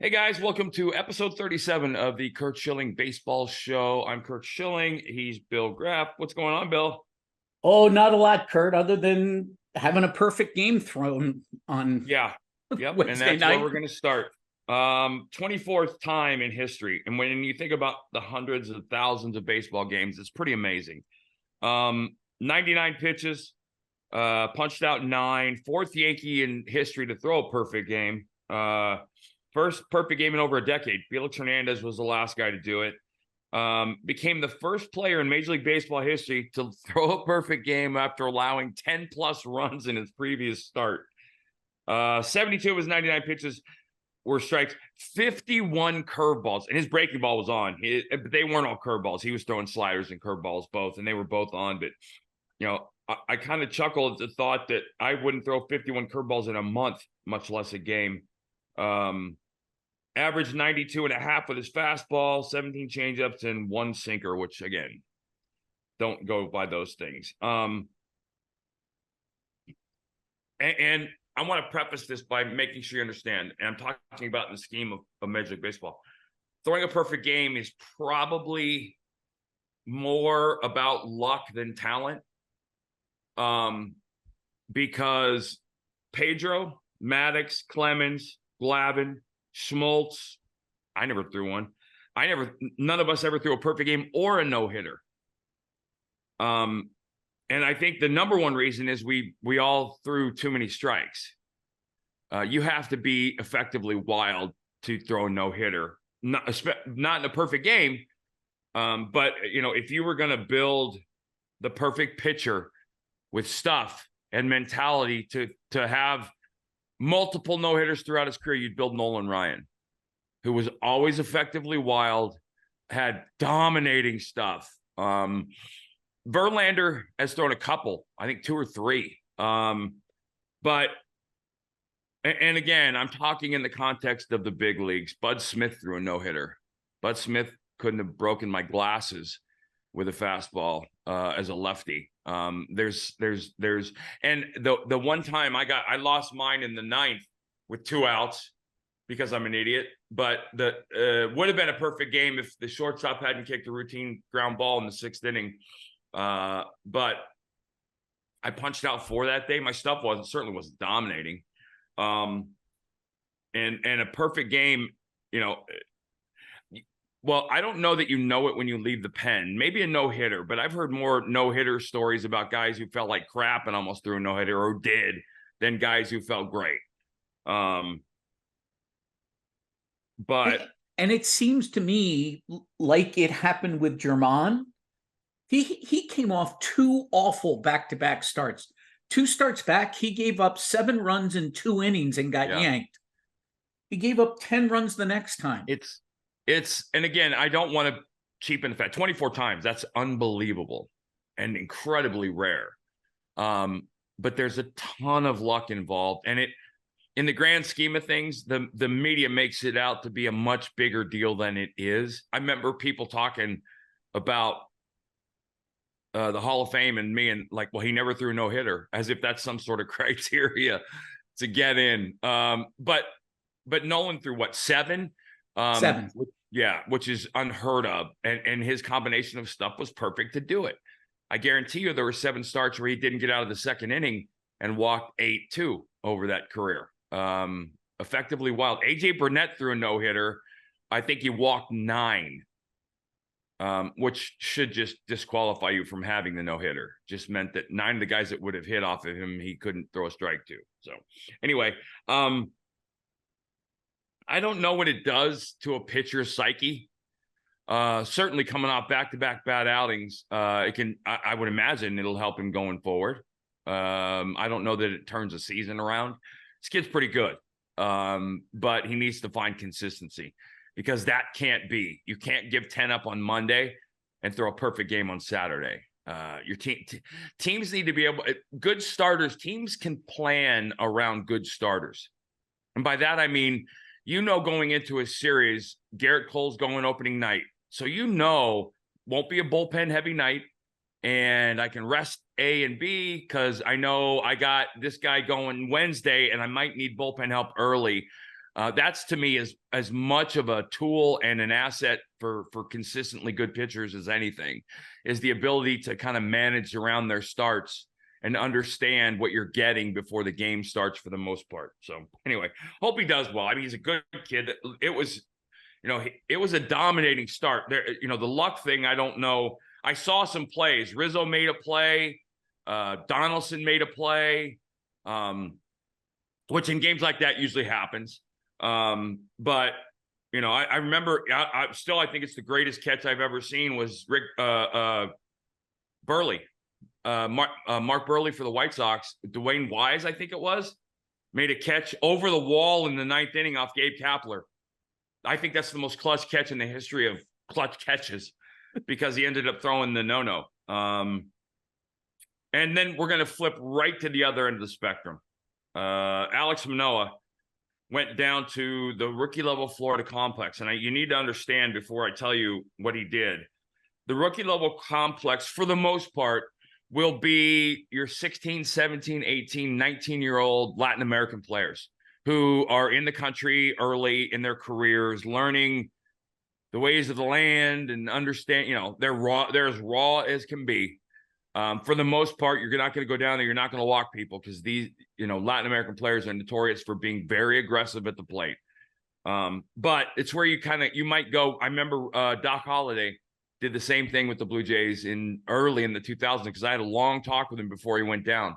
Hey guys, welcome to episode 37 of the Curt Schilling Baseball Show. I'm Curt Schilling. He's Bill Graff. What's going on, Bill? Oh, not a lot, Curt, other than having a perfect game thrown on Yeah, yep, and Wednesday that's where night. we're going to start. 24th time in history. And when you think about the hundreds of thousands of baseball games, it's pretty amazing. 99 pitches, punched out 9, fourth Yankee in history to throw a perfect game. First perfect game in over a decade. Felix Hernandez was the last guy to do it. Became the first player in Major League Baseball history to throw a perfect game after allowing 10 plus runs in his previous start. 72 of his 99 pitches were strikes, 51 curveballs, and his breaking ball was on. But they weren't all curveballs. He was throwing sliders and curveballs both, and they were both on. But, you know, I kind of chuckled at the thought that I wouldn't throw 51 curveballs in a month, much less a game. Averaged 92 and a half with his fastball, 17 changeups, and 1 sinker, which, again, don't go by those things. And I want to preface this by making sure you understand, and I'm talking about in the scheme of Major League Baseball. Throwing a perfect game is probably more about luck than talent. Because Pedro, Maddox, Clemens, Glavine, Schmaltz, I never threw one. None of us ever threw a perfect game or a no-hitter. And I think the number one reason is we all threw too many strikes. You have to be effectively wild to throw a no-hitter. Not in a perfect game, but, you know, if you were going to build the perfect pitcher with stuff and mentality to have multiple no-hitters throughout his career, you'd build Nolan Ryan, who was always effectively wild, had dominating stuff. Verlander has thrown a couple, I think 2 or 3. But again, I'm talking in the context of the big leagues. Bud Smith threw a no-hitter. Bud Smith couldn't have broken my glasses with a fastball as a lefty. And the one time I lost mine in the 9th with 2 outs because I'm an idiot, but would have been a perfect game if the shortstop hadn't kicked a routine ground ball in the 6th inning. But I punched out 4 that day. My stuff certainly wasn't dominating. And a perfect game, you know, well, I don't know that you know it when you leave the pen. Maybe a no-hitter, but I've heard more no-hitter stories about guys who felt like crap and almost threw a no-hitter or did than guys who felt great. But and it seems to me like it happened with Germán. He came off 2 awful back-to-back starts. 2 starts back, he gave up 7 runs in 2 innings and got yanked. He gave up 10 runs the next time. And again, I don't want to cheapen the fact 24 times. That's unbelievable and incredibly rare. But there's a ton of luck involved. And in the grand scheme of things, the media makes it out to be a much bigger deal than it is. I remember people talking about the Hall of Fame and me and like, well, he never threw a no-hitter, as if that's some sort of criteria to get in. But Nolan threw what, 7? 7. Which is unheard of. And his combination of stuff was perfect to do it. I guarantee you there were 7 starts where he didn't get out of the 2nd inning and walked 8-2 over that career. Effectively wild. AJ Burnett threw a no-hitter. I think he walked 9, which should just disqualify you from having the no-hitter. Just meant that 9 of the guys that would have hit off of him, he couldn't throw a strike to. So anyway, I don't know what it does to a pitcher's psyche. Certainly coming off back-to-back bad outings, I would imagine it'll help him going forward. I don't know that it turns a season around. This kid's pretty good, but he needs to find consistency because that can't be. You can't give 10 up on Monday and throw a perfect game on Saturday. Your teams need to be able – good starters, teams can plan around good starters. And by that, I mean – you know, going into a series, Garrett Cole's going opening night. So you know won't be a bullpen heavy night. And I can rest A and B because I know I got this guy going Wednesday and I might need bullpen help early. That's to me as much of a tool and an asset for consistently good pitchers as anything, is the ability to kind of manage around their starts and understand what you're getting before the game starts for the most part. So anyway, hope he does well. I mean, he's a good kid. It was, it was a dominating start there. The luck thing, I don't know. I saw some plays. Rizzo made a play. Donaldson made a play, which in games like that usually happens. But I remember, I think it's the greatest catch I've ever seen was Rick Burley. Mark Burley for the White Sox. Dwayne Wise, I think it was, made a catch over the wall in the 9th inning off Gabe Kapler. I think that's the most clutch catch in the history of clutch catches, because he ended up throwing the no-no. And then we're going to flip right to the other end of the spectrum. Alex Manoah went down to the rookie level Florida complex. And you need to understand before I tell you what he did. The rookie level complex, for the most part, will be your 16, 17, 18, 19-year-old Latin American players who are in the country early in their careers, learning the ways of the land and understand, they're as raw as can be. For the most part, you're not going to go down there. You're not going to walk people, because these, Latin American players are notorious for being very aggressive at the plate. But it's where you might go. I remember Doc Holliday did the same thing with the Blue Jays early in the 2000s, because I had a long talk with him before he went down.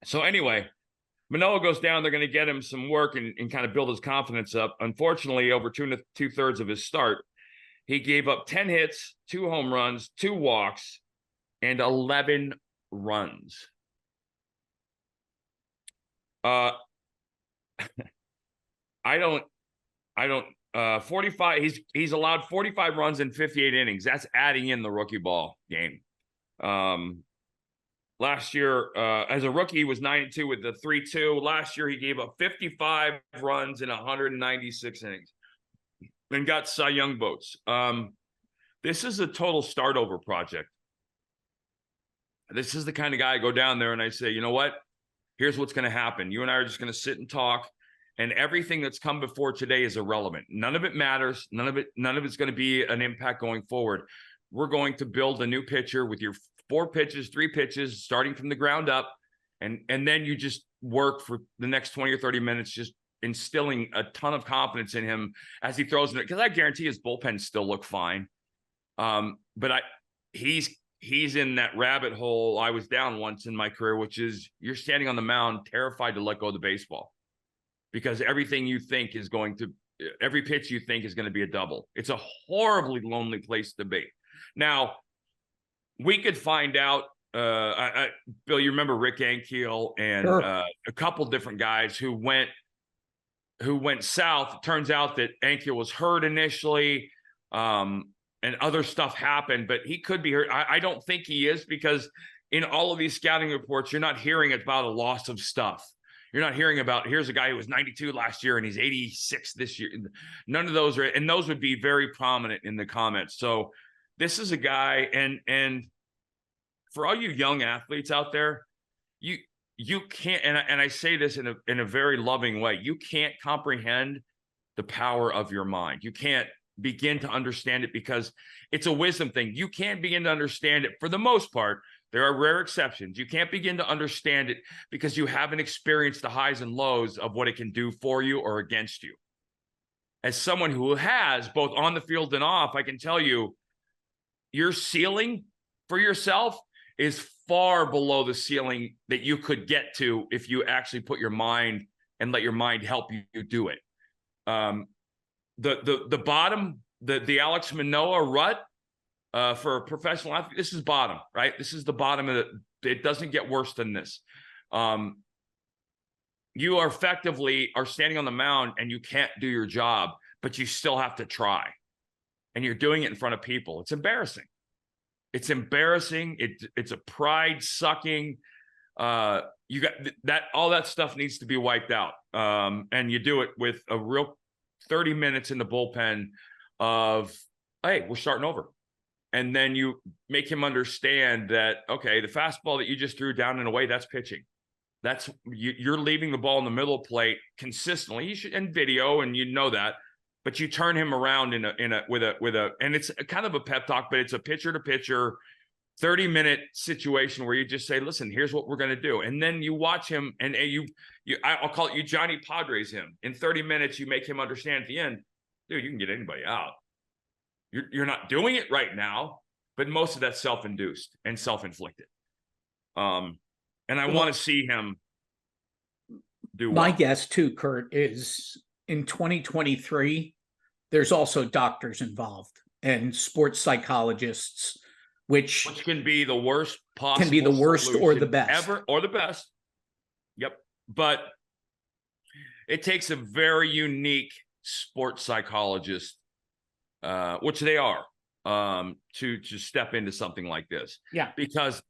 So anyway, Manoah goes down. They're going to get him some work and kind of build his confidence up. Unfortunately, over two-thirds of his start, he gave up 10 hits, 2 home runs, 2 walks, and 11 runs. I don't 45, he's allowed 45 runs in 58 innings. That's adding in the rookie ball game. Last year, as a rookie, he was 9-2 with the 3.2. Last year, he gave up 55 runs in 196 innings and got Cy Young votes. This is a total start over project. This is the kind of guy I go down there and I say, you know what? Here's what's going to happen. You and I are just going to sit and talk, and everything that's come before today is irrelevant. None of it matters. None of it's going to be an impact going forward. We're going to build a new pitcher with your 4 pitches, 3 pitches, starting from the ground up. And then you just work for the next 20 or 30 minutes, just instilling a ton of confidence in him as he throws it. Because I guarantee his bullpens still look fine. But he's in that rabbit hole I was down once in my career, which is you're standing on the mound terrified to let go of the baseball, because everything you think is every pitch you think is going to be a double. It's a horribly lonely place to be. Now, we could find out, Bill, you remember Rick Ankiel and Sure. A couple different guys who went south. It turns out that Ankiel was hurt initially, and other stuff happened, but he could be hurt. I don't think he is, because in all of these scouting reports, you're not hearing about a loss of stuff. You're not hearing about, here's a guy who was 92 last year and he's 86 this year. None of those are, and those would be very prominent in the comments. So this is a guy, and for all you young athletes out there, you can't, and I say this in a very loving way, you can't comprehend the power of your mind. You can't begin to understand it, because it's a wisdom thing. You can't begin to understand it for the most part. There are rare exceptions. You can't begin to understand it because you haven't experienced the highs and lows of what it can do for you or against you. As someone who has, both on the field and off, I can tell you, your ceiling for yourself is far below the ceiling that you could get to if you actually put your mind and let your mind help you do it. The bottom, the Alex Manoah rut, for a professional athlete, this is bottom, right? This is the bottom of it doesn't get worse than this. You are effectively standing on the mound and you can't do your job, but you still have to try. And you're doing it in front of people. It's embarrassing. It's embarrassing. It's a pride sucking. You got that, all that stuff needs to be wiped out. And you do it with a real 30 minutes in the bullpen of, hey, we're starting over. And then you make him understand that, okay, the fastball that you just threw down and away, that's pitching. you're leaving the ball in the middle of plate consistently. You should, and video, and you know that, but you turn him around with a, and it's kind of a pep talk, but it's a pitcher to pitcher 30-minute situation where you just say, listen, here's what we're going to do. And then you watch him, and I'll call it, you Johnny Padres him. In 30 minutes, you make him understand at the end, dude, you can get anybody out. You're not doing it right now, but most of that's self-induced and self-inflicted. And I want to see him do my well. guess too, Curt, is in 2023, there's also doctors involved and sports psychologists, which can be the worst possible, can be the worst or the best ever, or the best. Yep. But it takes a very unique sports psychologist, which they are, to step into something like this. Yeah. Because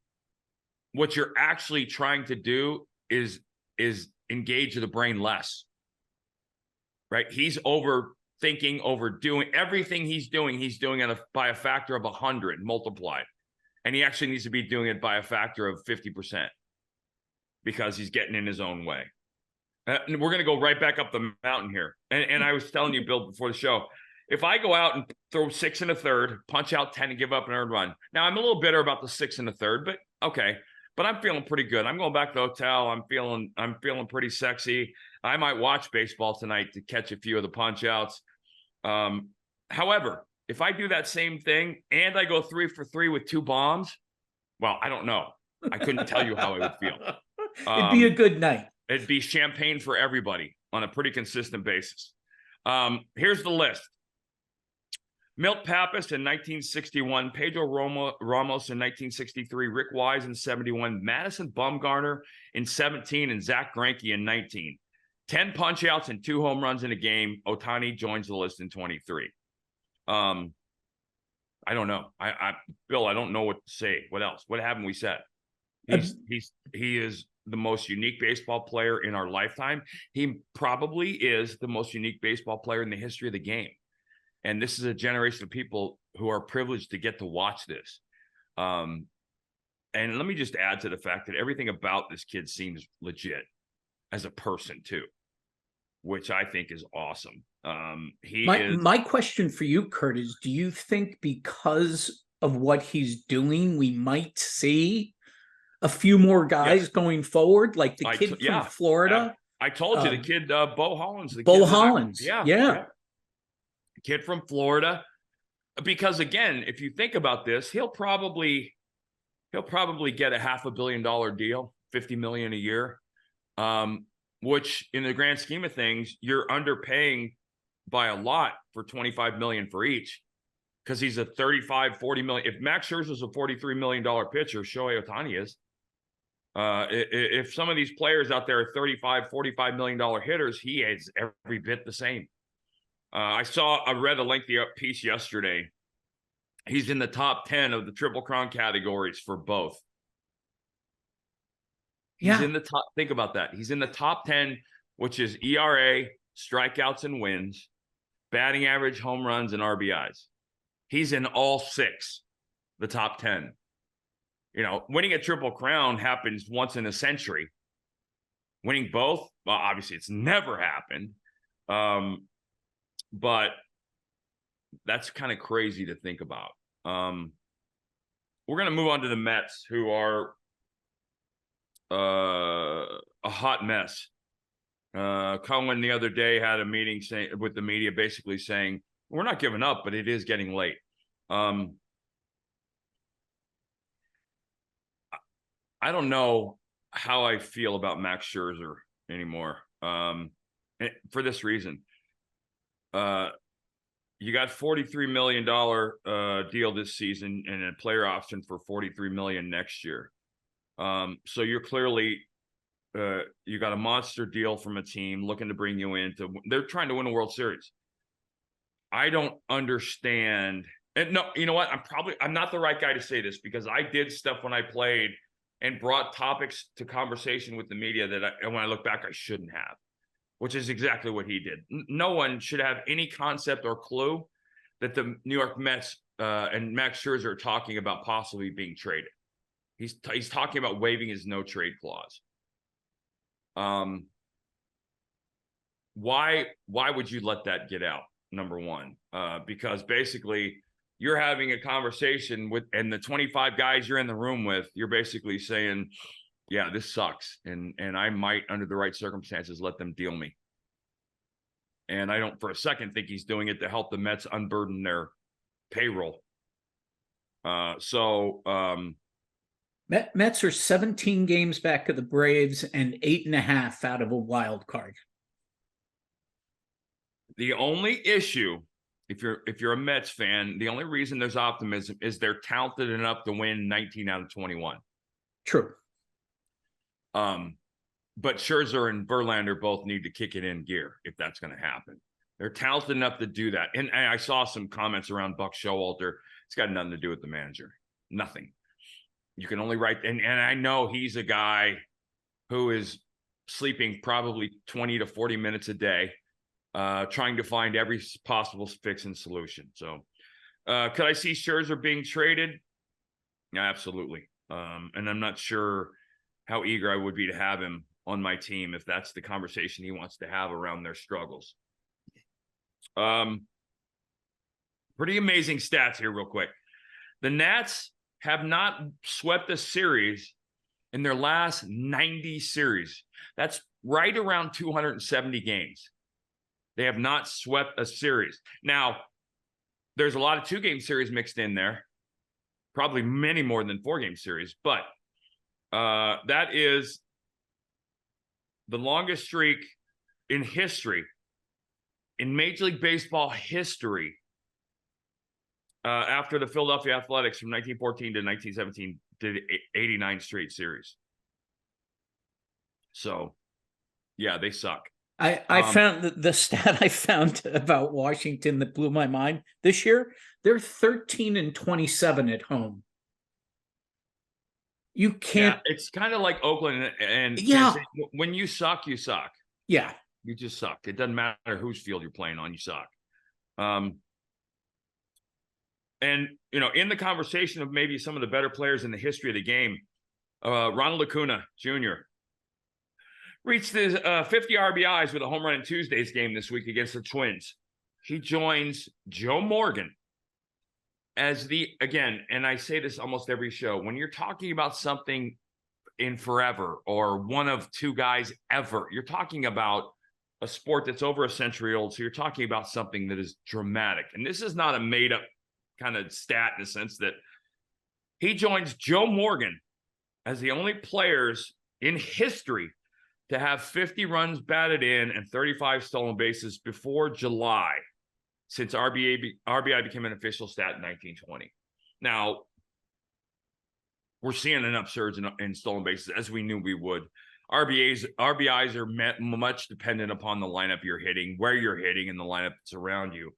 what you're actually trying to do is engage the brain less. Right? He's overthinking, overdoing everything he's doing by a factor of 100 multiplied. And he actually needs to be doing it by a factor of 50% because he's getting in his own way. And we're going to go right back up the mountain here. And I was telling you, Bill, before the show, if I go out and throw 6 1/3, punch out 10 and give up an earned run. Now, I'm a little bitter about the 6 1/3, but okay. But I'm feeling pretty good. I'm going back to the hotel. I'm feeling pretty sexy. I might watch baseball tonight to catch a few of the punch outs. However, if I do that same thing and I go 3 for 3 with 2 bombs, well, I don't know. I couldn't tell you how I would feel. It'd be a good night. It'd be champagne for everybody on a pretty consistent basis. Here's the list. Milt Pappas in 1961, Pedro Ramos in 1963, Rick Wise in 71, Madison Bumgarner in 17, and Zach Greinke in 19. 10 punch-outs and 2 home runs in a game. Ohtani joins the list in 23. I don't know. Bill, I don't know what to say. What else? What haven't we said? He is the most unique baseball player in our lifetime. He probably is the most unique baseball player in the history of the game. And this is a generation of people who are privileged to get to watch this. And let me just add to the fact that everything about this kid seems legit as a person too, which I think is awesome. My question for you, Curt, is do you think because of what he's doing, we might see a few more guys going forward, like the kid from Florida? I told you the kid, Bo Hollins. Yeah. Kid from Florida. Because again, if you think about this, he'll probably get a $500 million deal, $50 million a year, which in the grand scheme of things, you're underpaying by a lot for $25 million for each, because he's a $35-40 million. If Max Scherzer's a $43 million pitcher, Shohei Ohtani is. If some of these players out there are $35-45 million hitters, he is every bit the same. I read a lengthy piece yesterday. He's in the top 10 of the Triple Crown categories for both. He's in the top. Think about that. He's in the top 10, which is ERA, strikeouts and wins, batting average, home runs, and RBIs. He's in all 6, the top 10. You know, winning a Triple Crown happens once in a century. Winning both, well, obviously it's never happened. But that's kind of crazy to think about. We're going to move on to the Mets, who are a hot mess. Cohen the other day had a meeting with the media, basically saying, we're not giving up, but it is getting late. I don't know how I feel about Max Scherzer anymore. For this reason. You got $43 million deal this season and a player option for $43 million next year. So you're clearly you got a monster deal from a team looking to bring you in. They're trying to win a World Series. I don't understand. And no, you know what? I'm not the right guy to say this, because I did stuff when I played and brought topics to conversation with the media that when I look back, I shouldn't have. Which is exactly what he did. No one should have any concept or clue that the New York Mets and Max Scherzer are talking about possibly being traded. He's talking about waiving his no trade clause. Why would you let that get out? Number one, because basically you're having a conversation with, and the 25 guys you're in the room with, you're basically saying, yeah, this sucks. And I might, under the right circumstances, let them deal me. And I don't for a second think he's doing it to help the Mets unburden their payroll. Mets are 17 games back of the Braves and 8.5 out of a wild card. The only issue, if you're a Mets fan, the only reason there's optimism is they're talented enough to win 19 out of 21. True. But Scherzer and Verlander both need to kick it in gear if that's going to happen. They're talented enough to do that. And I saw some comments around Buck Showalter. It's got nothing to do with the manager. Nothing. You can only write, and I know he's a guy who is sleeping probably 20 to 40 minutes a day, trying to find every possible fix and solution. So could I see Scherzer being traded? Yeah, absolutely. And I'm not sure how eager I would be to have him on my team if that's the conversation he wants to have around their struggles. Pretty amazing stats here real quick. The Nats have not swept a series in their last 90 series. That's right around 270 games. They have not swept a series. Now, there's a lot of 2-game series mixed in there, probably many more than 4-game series, but that is the longest streak in history, in Major League Baseball history, after the Philadelphia Athletics from 1914 to 1917 did 89 straight series. So, yeah, they suck. I found the stat I found about Washington that blew my mind this year. They're 13-27 at home. You can't. Yeah, it's kind of like Oakland, and yeah, when you suck, you suck. Yeah, you just suck. It doesn't matter whose field you're playing on, you suck. And in the conversation of maybe some of the better players in the history of the game, Ronald Acuña Jr. reached his 50 RBIs with a home run in Tuesday's game this week against the Twins. He joins Joe Morgan as again, and I say this almost every show, when you're talking about something in forever or one of 2 guys ever, you're talking about a sport that's over a century old. So you're talking about something that is dramatic. And this is not a made up kind of stat in the sense that he joins Joe Morgan as the only players in history to have 50 runs batted in and 35 stolen bases before July, since RBI became an official stat in 1920. Now, we're seeing an upsurge in stolen bases, as we knew we would. RBIs are much dependent upon the lineup you're hitting, where you're hitting, and the lineup that's around you.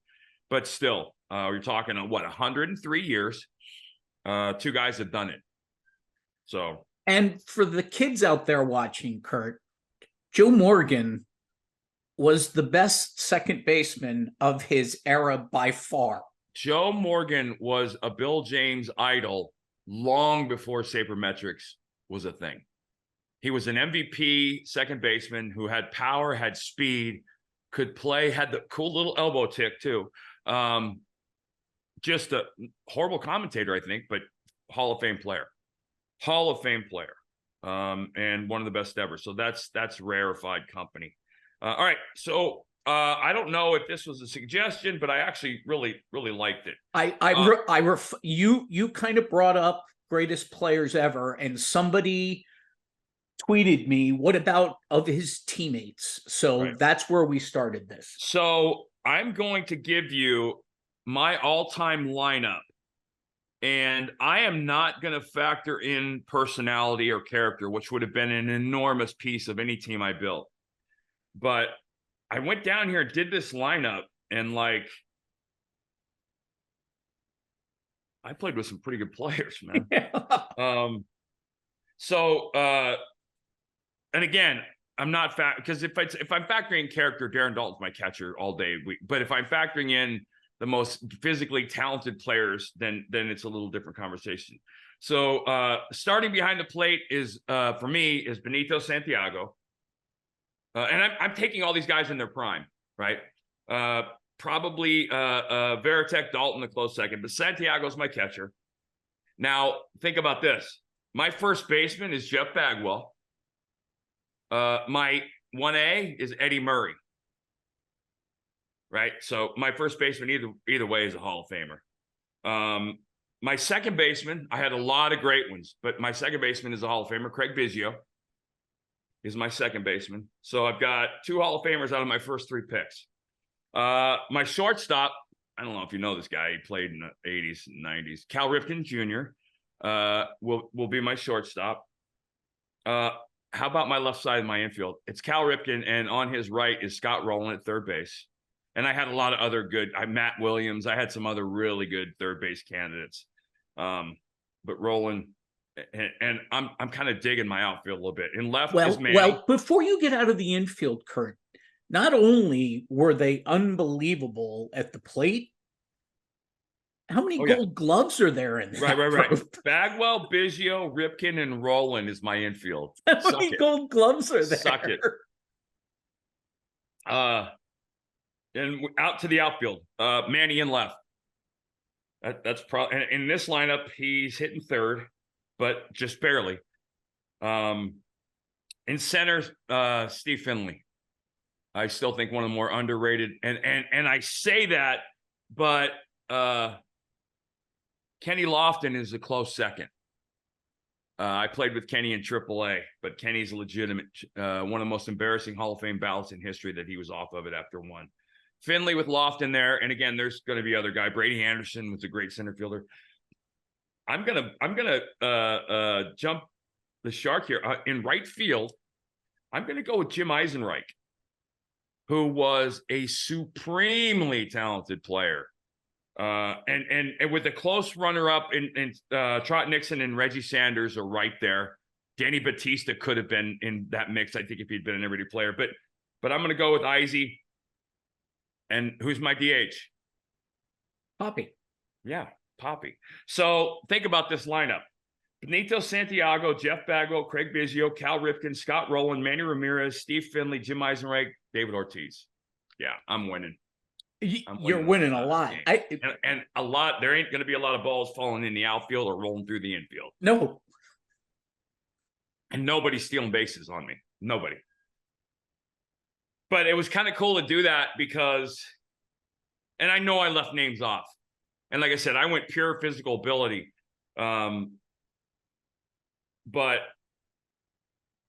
But still, you're talking 103 years. 2 guys have done it. So, and for the kids out there watching, Curt, Joe Morgan was the best second baseman of his era by far. Joe Morgan was a Bill James idol long before sabermetrics was a thing. He was an MVP second baseman who had power, had speed, could play, had the cool little elbow tick too. Just a horrible commentator, I think, but Hall of Fame player. And one of the best ever. So that's rarefied company. All right. So I don't know if this was a suggestion, but I actually really liked it. You kind of brought up greatest players ever, and somebody tweeted me, what about of his teammates? So Right. That's where we started this. So I'm going to give you my all-time lineup. And I am not going to factor in personality or character, which would have been an enormous piece of any team I built. But I went down here and did this lineup, and I played with some pretty good players, man. And again, I'm not because if I'm factoring in character, Darren Dalton's my catcher all day. But if I'm factoring in the most physically talented players, then it's a little different conversation. So starting behind the plate is for me is Benito Santiago. And I'm taking all these guys in their prime, right? Probably Veritek, Dalton, a close second, but Santiago's my catcher. Now, think about this. My first baseman is Jeff Bagwell. My 1A is Eddie Murray. Right? So my first baseman either way is a Hall of Famer. My second baseman, I had a lot of great ones, but my second baseman is a Hall of Famer. Craig Biggio is my second baseman. So I've got 2 Hall of Famers out of my first 3 picks. My shortstop, I don't know if you know this guy. He played in the 80s and 90s. Cal Ripken Jr. Will be my shortstop. How about my left side of my infield? It's Cal Ripken, and on his right is Scott Rowland at third base. And I had a lot of other good, Matt Williams. I had some other really good third base candidates. But Rowland, and I'm kind of digging my outfield a little bit. In left is Manny. Well, before you get out of the infield, Curt, not only were they unbelievable at the plate, how many gold gloves are there in that? Right. Bagwell, Biggio, Ripken, and Rowland is my infield. How many gold gloves are there? Suck it. And out to the outfield, Manny in left. That's probably in this lineup. He's hitting third, but just barely. In center, Steve Finley. I still think one of the more underrated, and I say that, but Kenny Lofton is a close second. I played with Kenny in AAA, but Kenny's a legitimate, one of the most embarrassing Hall of Fame ballots in history that he was off of it after one. Finley with Lofton there, and again, there's going to be other guy. Brady Anderson was a great center fielder. I'm gonna jump the shark here in right field. I'm gonna go with Jim Eisenreich, who was a supremely talented player, and with a close runner-up in Trot Nixon and Reggie Sanders are right there. Danny Batista could have been in that mix, I think, if he'd been an everyday player. But I'm gonna go with Izzy. And who's my DH? Poppy. Yeah, Poppy. So think about this lineup. Benito Santiago, Jeff Bagwell, Craig Biggio, Cal Ripken, Scott Rowland, Manny Ramirez, Steve Finley, Jim Eisenreich, David Ortiz. Yeah, I'm winning. You're winning a lot. And a lot. There ain't going to be a lot of balls falling in the outfield or rolling through the infield. No. And nobody's stealing bases on me. Nobody. But it was kind of cool to do that because, and I know I left names off. And like I said, I went pure physical ability. But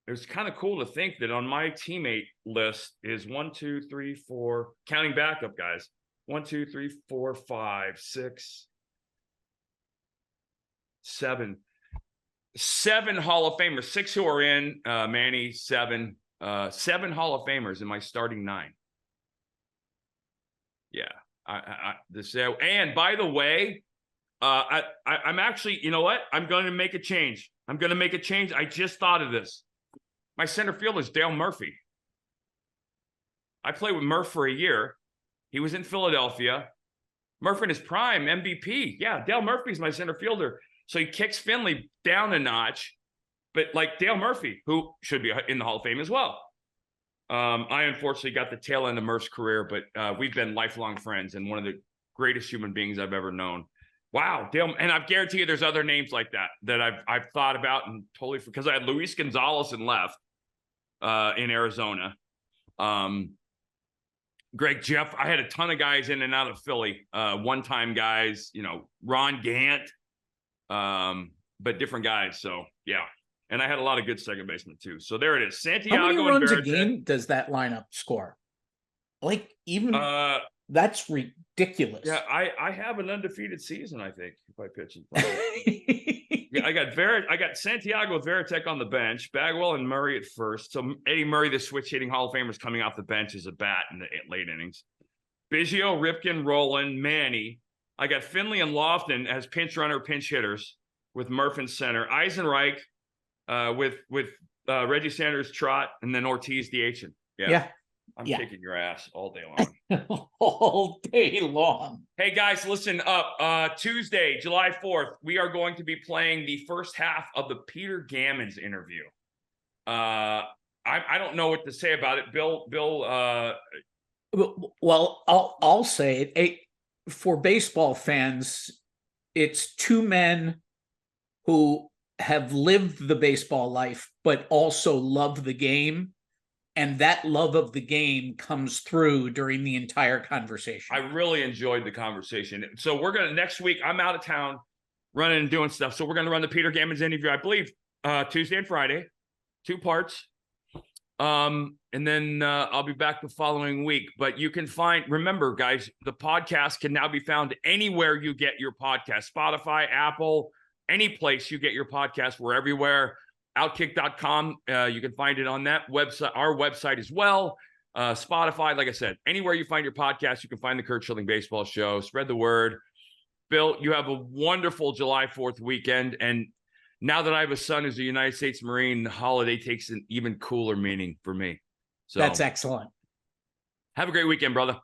it was kind of cool to think that on my teammate list is 1, 2, 3, 4, counting backup guys. 1, 2, 3, 4, 5, 6, 7. 7 Hall of Famers, 6 who are in, Manny, 7. 7 Hall of Famers in my starting 9. Yeah, and by the way, I'm actually, you know what? I'm going to make a change. I just thought of this. My center fielder is Dale Murphy. I played with Murph for a year. He was in Philadelphia. Murph in his prime, MVP. Yeah, Dale Murphy's my center fielder. So he kicks Finley down a notch. But like Dale Murphy, who should be in the Hall of Fame as well. I unfortunately got the tail end of Murph's career, but we've been lifelong friends and one of the greatest human beings I've ever known. Wow, Dale, and I guarantee you there's other names like that I've thought about and totally, because I had Luis Gonzalez in left in Arizona. Greg Jeff, I had a ton of guys in and out of Philly, one-time guys, Ron Gant, but different guys. So yeah. And I had a lot of good second basemen too. So there it is. Santiago. How many runs a game does that lineup score? Like even that's ridiculous. Yeah, I have an undefeated season, I think, if I pitch in front. Yeah, I got Santiago with Veritek on the bench, Bagwell and Murray at first. So Eddie Murray, the switch hitting Hall of Famers coming off the bench as a bat in the late innings. Biggio, Ripken, Rowland, Manny. I got Finley and Lofton as pinch runner, pinch hitters with Murph in center. Eisenreich. With Reggie Sanders, Trot, and then Ortiz DHing. Yeah. I'm kicking your ass all day long. All day long. Hey guys, listen up. Tuesday, July 4th, we are going to be playing the first half of the Peter Gammons interview. I don't know what to say about it. Bill, Well, I'll say it. For baseball fans, it's two men who have lived the baseball life, but also love the game. And that love of the game comes through during the entire conversation. I really enjoyed the conversation. So we're going to, next week, I'm out of town running and doing stuff. So we're going to run the Peter Gammons interview, I believe, Tuesday and Friday, 2 parts. And then I'll be back the following week. But you can remember, guys, the podcast can now be found anywhere you get your podcast. Spotify, Apple, any place you get your podcast. We're everywhere. OutKick.com. You can find it on that website, our website as well. Spotify, like I said, anywhere you find your podcast, you can find the Curt Schilling Baseball Show. Spread the word. Bill, you have a wonderful July 4th weekend. And now that I have a son who's a United States Marine, the holiday takes an even cooler meaning for me. So that's excellent. Have a great weekend, brother.